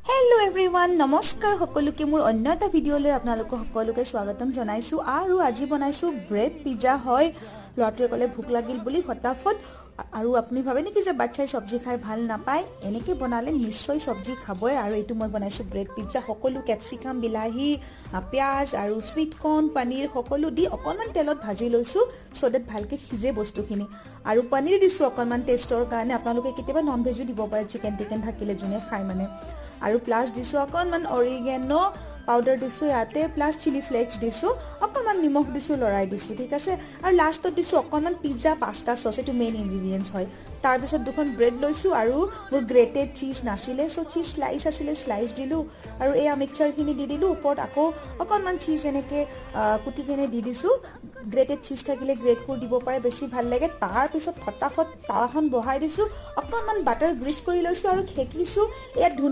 Hello everyone, নমস্কাৰ সকলোকে মোৰ অন্য এটা ভিডিঅ'লৈ আপোনালোকক সকলোকে স্বাগতম জনাইছো আৰু আজি বনাইছো ব্ৰেড পিজ্জা হয় লৰাটোৱে ক'লে ভোক লাগিল বুলি ফটাফট আৰু আপুনি ভাবে নেকি যে বাচ্চাই সবজি খাই ভাল নাপায় এনেকে বনালে নিশ্চয় সবজি খাবই আৰু এটো মই বনাইছো ব্ৰেড পিজ্জা সকলো ক্যাপসিকাম বিলাহী পিয়াজ আৰু সুইট কৰ্ন পনীৰ সকলো দি অকনমান তেলত ভাজি লৈছো সো দ্যাট ভালকে সিজে বস্তুখিনি আৰু পনীৰ দিছো অকনমান টেষ্টৰ কাৰণে আপোনালোকে কেতিয়াবা নন ভেজও দিব পাৰে চিকেন টিকেন থাকিলে যোনে খায় মানে আৰু প্লাস দিছো অকনমান অৰিগেনো পাউডাৰ দিছো ইয়াতে প্লাস চিলি ফ্লেক্স দিছো অকনমান নিমখ দিছো লৰাই দিছো ঠিক আছে আৰু লাষ্টত দিছো অকনমান পিজ্জা পাস্তা সস এটো মেইন ইনগ্ৰেডিয়েন্টস হয় তাৰ পিছত দুখন ব্ৰেড লৈছো আৰু মোৰ গ্ৰেটেড চীজ নাছিলে সো চীজ স্লাইস আছিল স্লাইস দিলো আৰু এই মিক্সচাৰ খিনি দি দিলো ওপৰত আকৌ অকনমান চীজ এনেকে কুটি কেনে দি দিছো গ্ৰেটেড চীজ থাকিলে গ্ৰেট কৰি দিব পাৰে বেছি ভাল লাগে তাৰ পিছত ফটাফট তাৱাখন বহাই দিছো অকনমান বাটাৰ গ্ৰীজ কৰি লৈছো আৰু খেকিছো এয়া